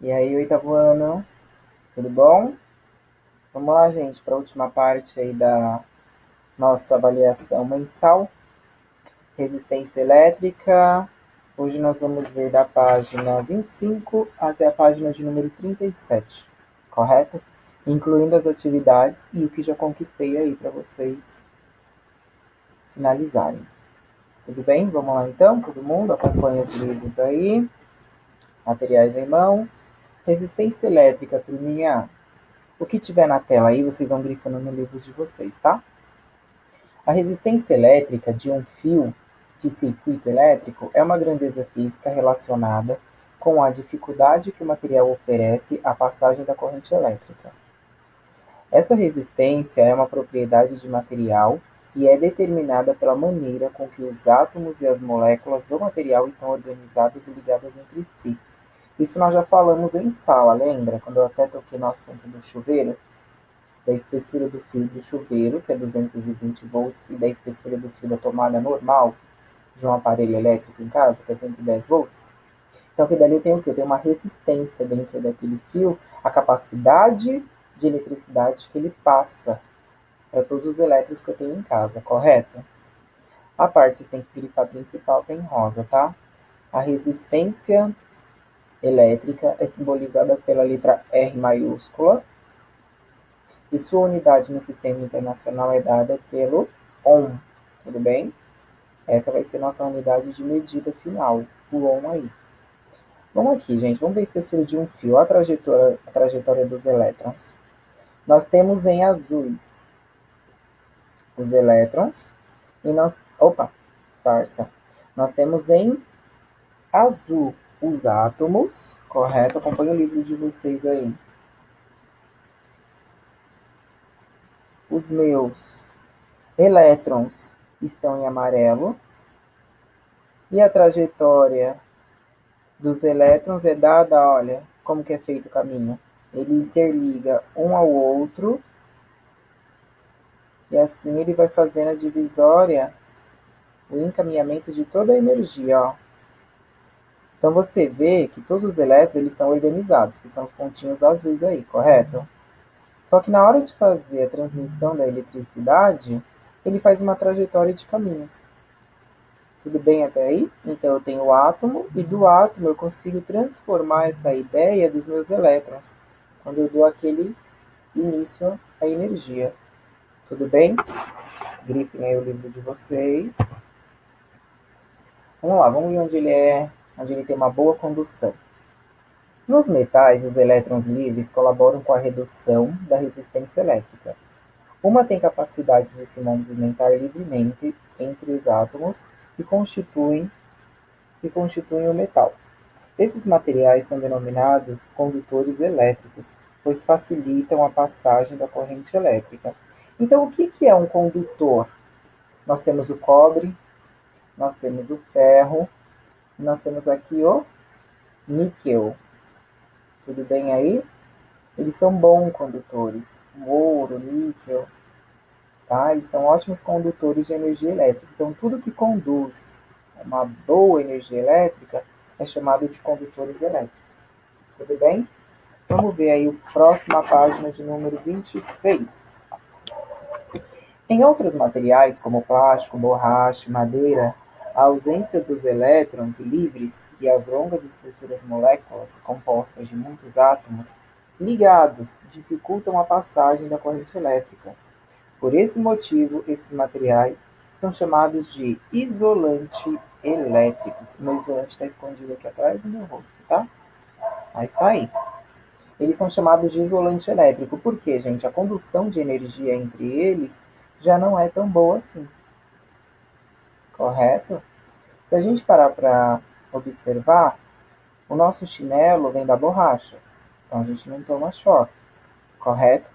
E aí, oitavo ano, tudo bom? Vamos lá, gente, para a última parte aí da nossa avaliação mensal, resistência elétrica. Hoje nós vamos ver da página 25 até a página de número 37, correto? Incluindo as atividades e o que já conquistei aí para vocês finalizarem. Tudo bem? Vamos lá então, todo mundo acompanha os livros aí, materiais em mãos. Resistência elétrica, turminha. O que tiver na tela aí, vocês vão grifando no livro de vocês, tá? A resistência elétrica de um fio de circuito elétrico é uma grandeza física relacionada com a dificuldade que o material oferece à passagem da corrente elétrica. Essa resistência é uma propriedade de material e é determinada pela maneira com que os átomos e as moléculas do material estão organizadas e ligadas entre si. Isso nós já falamos em sala, lembra? Quando eu até toquei no assunto do chuveiro, da espessura do fio do chuveiro, que é 220 volts, e da espessura do fio da tomada normal de um aparelho elétrico em casa, que é 110 volts. Então, aqui dali eu tenho o quê? Eu tenho uma resistência dentro daquele fio, a capacidade de eletricidade que ele passa para todos os elétrons que eu tenho em casa, correto? A parte que vocês têm que grifar principal tem rosa, tá? A resistência elétrica é simbolizada pela letra R maiúscula, e sua unidade no sistema internacional é dada pelo ohm, tudo bem? Essa vai ser nossa unidade de medida final, o ohm aí. Vamos aqui, gente, vamos ver a espessura de um fio, a trajetória dos elétrons. Nós temos em azuis os elétrons e nós, opa, disfarça. Nós temos em azul os átomos, correto? Acompanhe o livro de vocês aí. Os meus elétrons estão em amarelo e a trajetória dos elétrons é dada, olha, como que é feito o caminho. Ele interliga um ao outro e assim ele vai fazendo a divisória, o encaminhamento de toda a energia, ó. Então você vê que todos os elétrons eles estão organizados, que são os pontinhos azuis aí, correto? Só que na hora de fazer a transmissão da eletricidade, ele faz uma trajetória de caminhos. Tudo bem até aí? Então eu tenho o átomo e do átomo eu consigo transformar essa ideia dos meus elétrons, quando eu dou aquele início à energia. Tudo bem? Grifem aí o livro de vocês. Vamos lá, vamos ver onde ele tem uma boa condução. Nos metais, os elétrons livres colaboram com a redução da resistência elétrica. Uma tem capacidade de se movimentar livremente entre os átomos que constituem o metal. Esses materiais são denominados condutores elétricos, pois facilitam a passagem da corrente elétrica. Então, o que é um condutor? Nós temos o cobre, nós temos o ferro, nós temos aqui o níquel. Tudo bem aí? Eles são bons condutores. O ouro, o níquel, tá? Eles são ótimos condutores de energia elétrica. Então, tudo que conduz uma boa energia elétrica é chamado de condutores elétricos. Tudo bem? Vamos ver aí a próxima página de número 26. Em outros materiais, como plástico, borracha, madeira, a ausência dos elétrons livres e as longas estruturas moléculas compostas de muitos átomos ligados dificultam a passagem da corrente elétrica. Por esse motivo, esses materiais são chamados de isolante elétricos. O meu isolante está escondido aqui atrás do meu rosto, tá? Mas está aí. Eles são chamados de isolante elétrico. Por quê, gente? A condução de energia entre eles já não é tão boa assim. Correto? Se a gente parar para observar, o nosso chinelo vem da borracha. Então a gente não toma choque. Correto?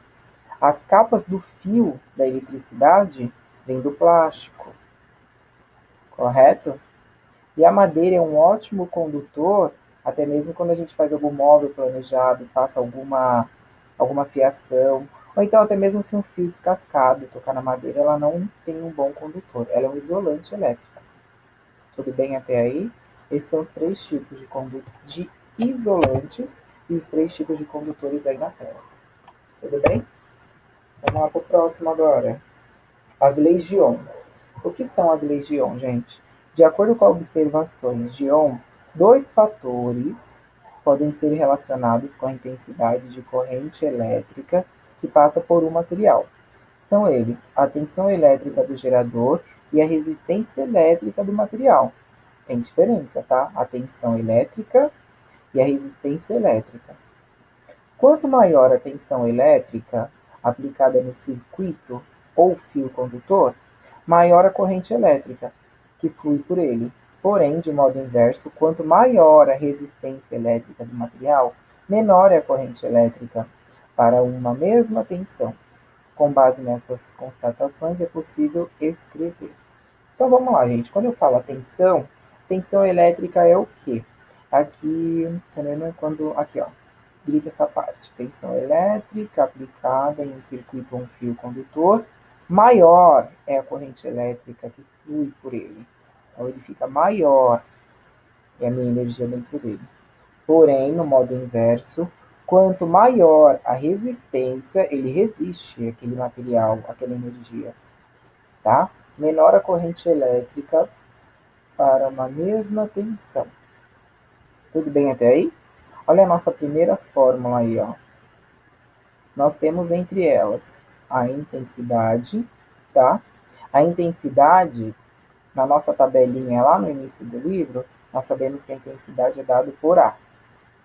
As capas do fio da eletricidade vêm do plástico. Correto? E a madeira é um ótimo condutor, até mesmo quando a gente faz algum móvel planejado, passa alguma fiação, ou então até mesmo se um fio descascado tocar na madeira, ela não tem um bom condutor, ela é um isolante elétrico. Tudo bem até aí? Esses são os três tipos de isolantes e os 3 tipos de condutores aí na tela. Tudo bem? Vamos lá para o próximo agora. As leis de Ohm. O que são as leis de Ohm, gente? De acordo com observações de Ohm, 2 fatores podem ser relacionados com a intensidade de corrente elétrica que passa por um material. São eles a tensão elétrica do gerador e a resistência elétrica do material. Tem diferença, tá? A tensão elétrica e a resistência elétrica. Quanto maior a tensão elétrica aplicada no circuito ou fio condutor, maior a corrente elétrica que flui por ele. Porém, de modo inverso, quanto maior a resistência elétrica do material, menor é a corrente elétrica para uma mesma tensão. Com base nessas constatações, é possível escrever. Então vamos lá, gente. Quando eu falo tensão elétrica é o quê? Aqui, aqui, ó, grita essa parte. Tensão elétrica aplicada em um circuito ou um fio condutor, maior é a corrente elétrica que flui por ele. Então ele fica maior, é a minha energia dentro dele. Porém, no modo inverso, quanto maior a resistência, ele resiste àquele material, àquela energia, tá? Menor a corrente elétrica para uma mesma tensão. Tudo bem até aí? Olha a nossa primeira fórmula aí, ó. Nós temos entre elas a intensidade, tá? A intensidade, na nossa tabelinha lá no início do livro, nós sabemos que a intensidade é dada por A,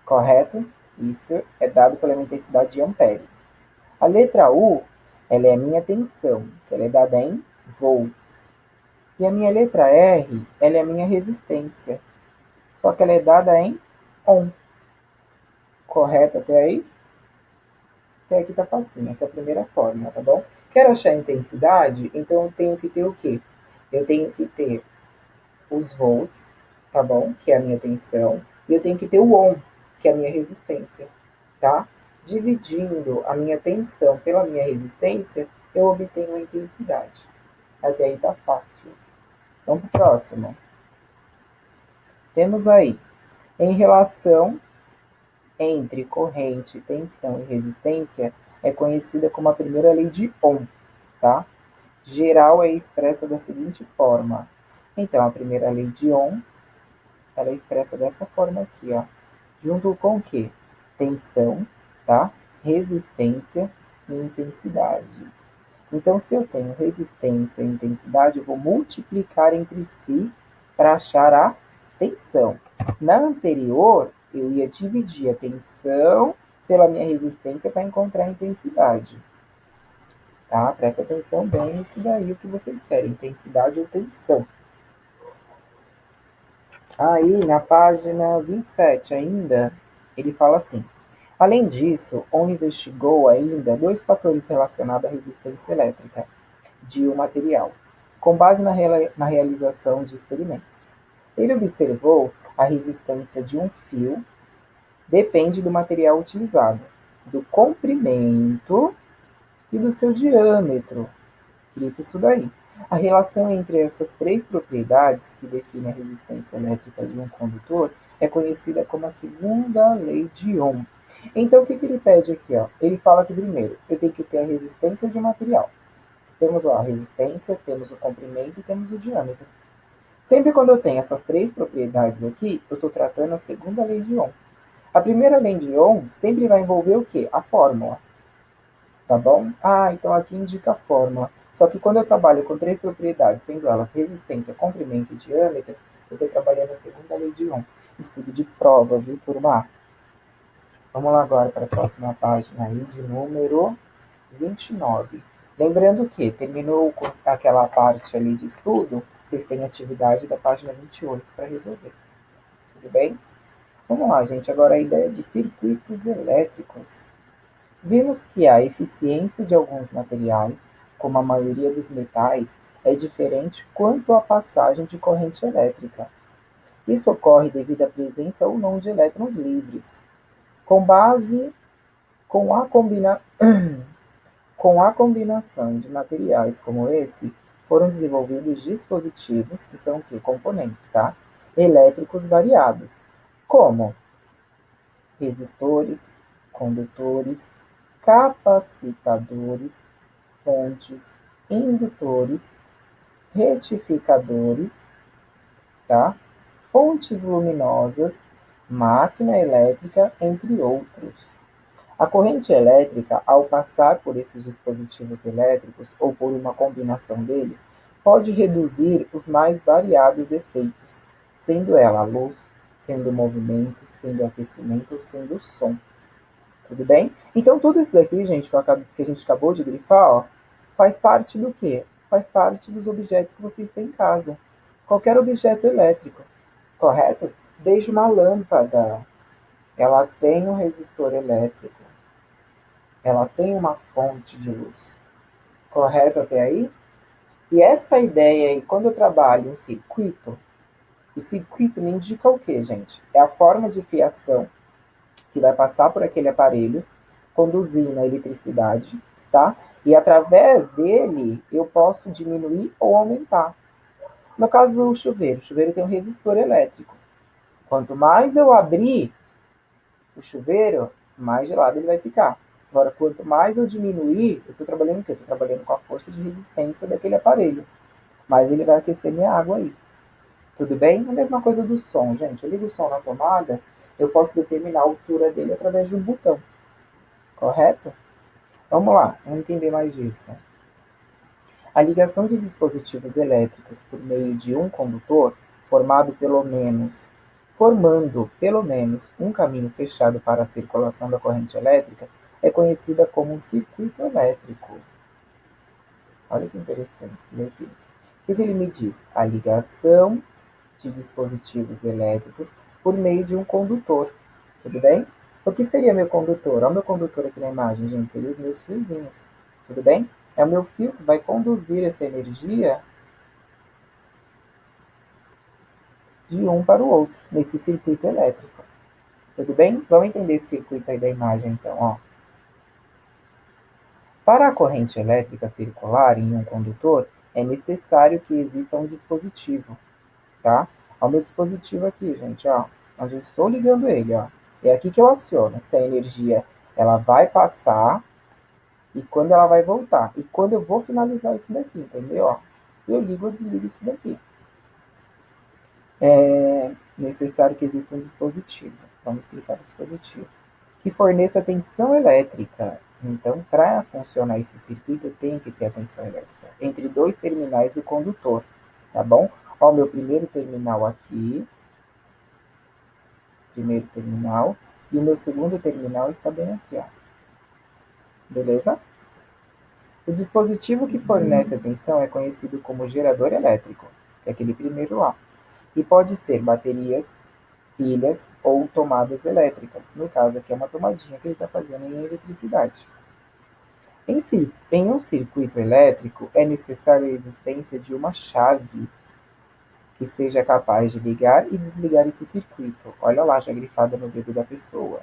correto? Isso é dado pela intensidade de amperes. A letra U, ela é a minha tensão, que ela é dada em volts. E a minha letra R, ela é a minha resistência, só que ela é dada em ohm. Correto até aí? Até aqui tá facinho, essa é a primeira fórmula, tá bom? Quero achar a intensidade, então eu tenho que ter o quê? Eu tenho que ter os volts, tá bom? Que é a minha tensão. E eu tenho que ter o ohm, que é a minha resistência, tá? Dividindo a minha tensão pela minha resistência, eu obtenho a intensidade. Até aí tá fácil. Vamos pro próximo. Temos aí, em relação entre corrente, tensão e resistência, é conhecida como a primeira lei de Ohm, tá? Geral é expressa da seguinte forma. Então, a primeira lei de Ohm, ela é expressa dessa forma aqui, ó. Junto com o quê? Tensão, tá? Resistência e intensidade. Então, se eu tenho resistência e intensidade, eu vou multiplicar entre si para achar a tensão. Na anterior, eu ia dividir a tensão pela minha resistência para encontrar a intensidade. Tá? Presta atenção bem nisso daí, o que vocês querem, intensidade ou tensão. Aí, na página 27 ainda, ele fala assim: além disso, Ohm investigou ainda 2 fatores relacionados à resistência elétrica de um material, com base na realização de experimentos. Ele observou a resistência de um fio depende do material utilizado, do comprimento e do seu diâmetro. Explica isso daí. A relação entre essas 3 propriedades que definem a resistência elétrica de um condutor é conhecida como a segunda lei de Ohm. Então, o que ele pede aqui? Ó? Ele fala que, primeiro, eu tenho que ter a resistência de um material. Temos lá a resistência, temos o comprimento e temos o diâmetro. Sempre quando eu tenho essas 3 propriedades aqui, eu estou tratando a segunda lei de Ohm. A primeira lei de Ohm sempre vai envolver o quê? A fórmula. Tá bom? Ah, então aqui indica a fórmula. Só que quando eu trabalho com 3 propriedades, sendo elas resistência, comprimento e diâmetro, eu estou trabalhando a segunda lei de Ohm. Estudo de prova, viu, turma? Vamos lá agora para a próxima página aí, de número 29. Lembrando que terminou com aquela parte ali de estudo, vocês têm atividade da página 28 para resolver. Tudo bem? Vamos lá, gente. Agora a ideia de circuitos elétricos. Vimos que a eficiência de alguns materiais, como a maioria dos metais, é diferente quanto à passagem de corrente elétrica. Isso ocorre devido à presença ou não de elétrons livres. Com base com a, combina... com a combinação de materiais como esse, foram desenvolvidos dispositivos, que são que? Componentes, tá? Elétricos variados, como resistores, condutores, capacitadores, fontes, indutores, retificadores, tá? Fontes luminosas, máquina elétrica, entre outros. A corrente elétrica, ao passar por esses dispositivos elétricos ou por uma combinação deles, pode reduzir os mais variados efeitos, sendo ela a luz, sendo movimento, sendo aquecimento ou sendo som. Tudo bem? Então, tudo isso daqui, gente, que a gente acabou de grifar, ó, faz parte do quê? Faz parte dos objetos que vocês têm em casa. Qualquer objeto elétrico, correto? Desde uma lâmpada, ela tem um resistor elétrico, ela tem uma fonte de luz. Correto até aí? E essa ideia aí, quando eu trabalho um circuito, o circuito me indica o quê, gente? É a forma de fiação que vai passar por aquele aparelho, conduzindo a eletricidade, tá? E através dele eu posso diminuir ou aumentar. No caso do chuveiro, o chuveiro tem um resistor elétrico. Quanto mais eu abrir o chuveiro, mais gelado ele vai ficar. Agora, quanto mais eu diminuir, eu estou trabalhando o quê? Estou trabalhando com a força de resistência daquele aparelho. Mas ele vai aquecer minha água aí. Tudo bem? A mesma coisa do som, gente. Eu ligo o som na tomada, eu posso determinar a altura dele através de um botão. Correto? Vamos lá, vamos entender mais disso. A ligação de dispositivos elétricos por meio de um condutor, formando pelo menos um caminho fechado para a circulação da corrente elétrica, é conhecida como um circuito elétrico. Olha que interessante isso daqui. O que ele me diz? A ligação de dispositivos elétricos por meio de um condutor. Tudo bem? O que seria meu condutor? Olha o meu condutor aqui na imagem, gente. Seriam os meus fiozinhos. Tudo bem? É o meu fio que vai conduzir essa energia de um para o outro, nesse circuito elétrico. Tudo bem? Vamos entender esse circuito aí da imagem, então. Ó. Para a corrente elétrica circular em um condutor, é necessário que exista um dispositivo, tá? Olha o meu dispositivo aqui, gente, ó. Onde eu estou ligando ele, ó. É aqui que eu aciono. Se a energia ela vai passar e quando ela vai voltar. E quando eu vou finalizar isso daqui, entendeu? Ó, eu ligo ou desligo isso daqui. É necessário que exista um dispositivo. Vamos explicar o dispositivo. Que forneça tensão elétrica. Então, para funcionar esse circuito, eu tenho que ter a tensão elétrica entre dois terminais do condutor, tá bom? Ó, o meu primeiro terminal aqui, primeiro terminal, e o meu segundo terminal está bem aqui, ó. Beleza? O dispositivo que fornece a tensão é conhecido como gerador elétrico, que é aquele primeiro lá, e pode ser baterias, pilhas ou tomadas elétricas. No caso aqui é uma tomadinha que ele está fazendo em eletricidade. Em um circuito elétrico, é necessária a existência de uma chave que seja capaz de ligar e desligar esse circuito. Olha lá, já grifada no dedo da pessoa.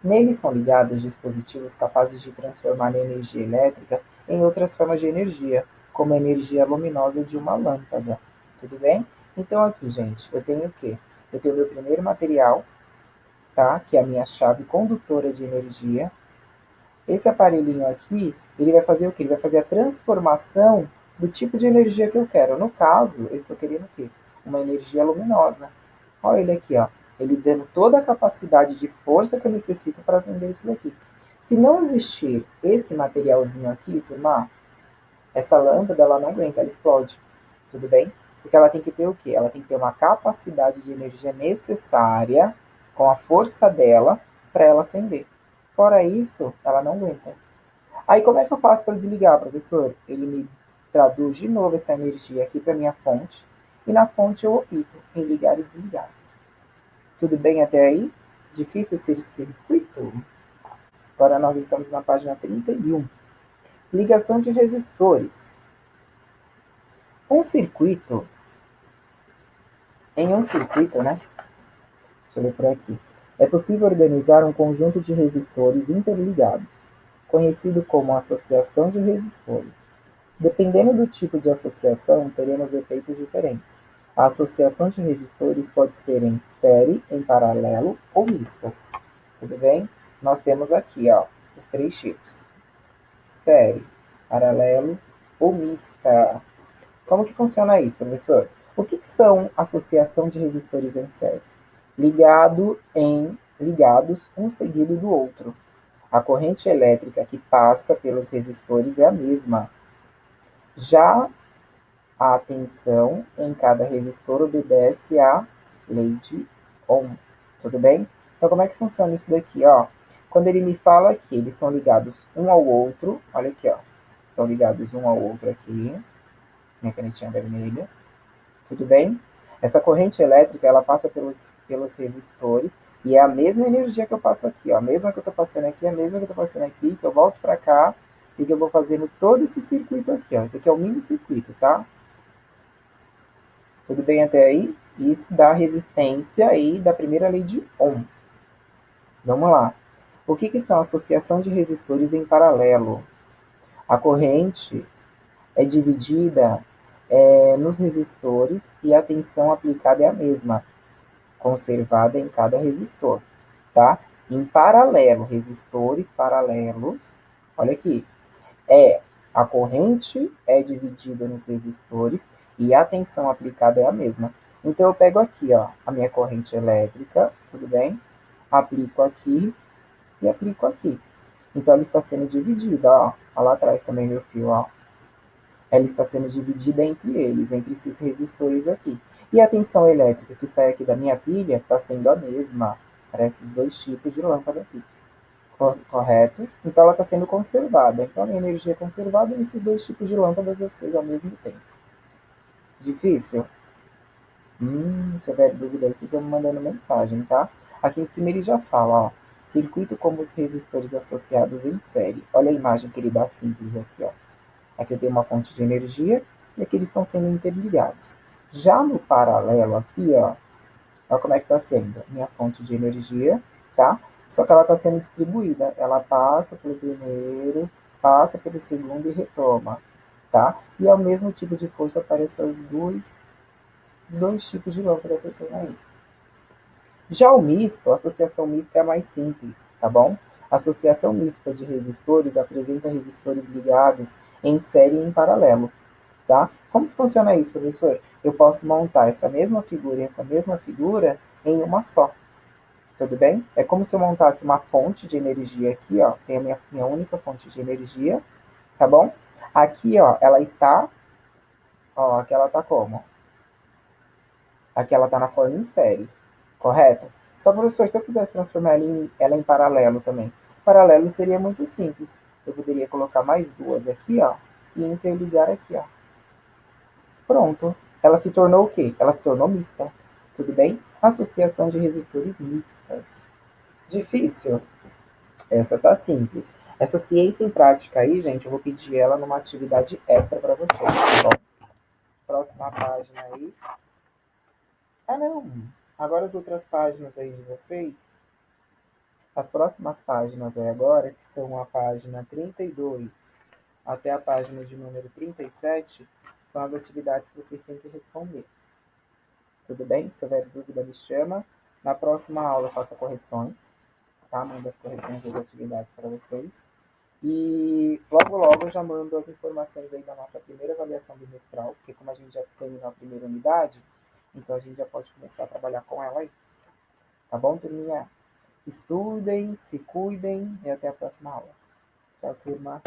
Nele são ligados dispositivos capazes de transformar a energia elétrica em outras formas de energia, como a energia luminosa de uma lâmpada. Tudo bem? Então aqui, gente, eu tenho o quê? Eu tenho o meu primeiro material, tá? Que é a minha chave condutora de energia. Esse aparelhinho aqui, ele vai fazer o quê? Ele vai fazer a transformação do tipo de energia que eu quero. No caso, eu estou querendo o quê? Uma energia luminosa. Olha ele aqui, ó. Ele dando toda a capacidade de força que eu necessito para acender isso daqui. Se não existir esse materialzinho aqui, turma, essa lâmpada ela não aguenta, ela explode. Tudo bem? Porque ela tem que ter o quê? Ela tem que ter uma capacidade de energia necessária com a força dela para ela acender. Fora isso, ela não aguenta. Aí como é que eu faço para desligar, professor? Ele me traduz de novo essa energia aqui para minha fonte e na fonte eu opto em ligar e desligar. Tudo bem até aí? Difícil esse circuito? Agora nós estamos na página 31. Ligação de resistores. Um circuito, em um circuito, né? Deixa eu ler por aqui. É possível organizar um conjunto de resistores interligados, conhecido como associação de resistores. Dependendo do tipo de associação, teremos efeitos diferentes. A associação de resistores pode ser em série, em paralelo ou mistas. Tudo bem? Nós temos aqui, ó, os 3 tipos. Série, paralelo ou mista. Como que funciona isso, professor? O que são associação de resistores em séries? Ligados um seguido do outro. A corrente elétrica que passa pelos resistores é a mesma. Já a tensão em cada resistor obedece à lei de Ohm. Tudo bem? Então, como é que funciona isso daqui? Ó? Quando ele me fala que eles são ligados um ao outro, olha aqui, ó. Estão ligados um ao outro aqui. Minha canetinha vermelha. Tudo bem? Essa corrente elétrica, ela passa pelos resistores e é a mesma energia que eu passo aqui, ó. A mesma que eu estou passando aqui, a mesma que eu estou passando aqui, que eu volto para cá e que eu vou fazendo todo esse circuito aqui, ó. Esse aqui é o mini circuito, tá? Tudo bem até aí? Isso dá resistência aí da primeira lei de Ohm. Vamos lá. O que são associação de resistores em paralelo? A corrente é dividida nos resistores e a tensão aplicada é a mesma, conservada em cada resistor, tá? Em paralelo, resistores paralelos, olha aqui, a corrente é dividida nos resistores e a tensão aplicada é a mesma. Então eu pego aqui, ó, a minha corrente elétrica, tudo bem? Aplico aqui e aplico aqui. Então ela está sendo dividida, ó. Ó lá atrás também meu fio, ó. Ela está sendo dividida entre eles, entre esses resistores aqui. E a tensão elétrica que sai aqui da minha pilha está sendo a mesma para esses 2 tipos de lâmpada aqui. Correto? Então ela está sendo conservada. Então a minha energia é conservada nesses 2 tipos de lâmpadas acesas ao mesmo tempo. Difícil? Se houver dúvida aí, vocês vão me mandando mensagem, tá? Aqui em cima ele já fala, ó. Circuito como os resistores associados em série. Olha a imagem que ele dá simples aqui, ó. Aqui eu tenho uma fonte de energia e aqui eles estão sendo interligados. Já no paralelo aqui, ó, olha como é que está sendo. Minha fonte de energia, tá? Só que ela está sendo distribuída. Ela passa pelo primeiro, passa pelo segundo e retoma, tá? E é o mesmo tipo de força para esses dois tipos de lâmpada que eu tenho aí. Já o misto, a associação mista é a mais simples, tá bom? A associação mista de resistores apresenta resistores ligados em série e em paralelo, tá? Como que funciona isso, professor? Eu posso montar essa mesma figura e essa mesma figura em uma só, tudo bem? É como se eu montasse uma fonte de energia aqui, ó, tem a minha única fonte de energia, tá bom? Aqui, ó, ela está, ó, aqui ela tá como? Aqui ela está na forma em série, correto? Só, professor, se eu quisesse transformar ela em paralelo também. Paralelo seria muito simples. Eu poderia colocar mais 2 aqui, ó, e interligar aqui, ó. Pronto. Ela se tornou o quê? Ela se tornou mista. Tudo bem? Associação de resistores mistas. Difícil? Essa tá simples. Essa ciência em prática aí, gente, eu vou pedir ela numa atividade extra para vocês, tá bom? Próxima página aí. Ah, não. Agora as outras páginas aí de vocês. As próximas páginas aí agora, que são a página 32 até a página de número 37, são as atividades que vocês têm que responder. Tudo bem? Se houver dúvida, me chama. Na próxima aula, eu faço correções, tá? Mando as correções das atividades para vocês. E logo eu já mando as informações aí da nossa primeira avaliação bimestral, porque como a gente já terminou a primeira unidade, então a gente já pode começar a trabalhar com ela aí. Tá bom, turminha? Estudem, se cuidem e até a próxima aula. Tchau, turma.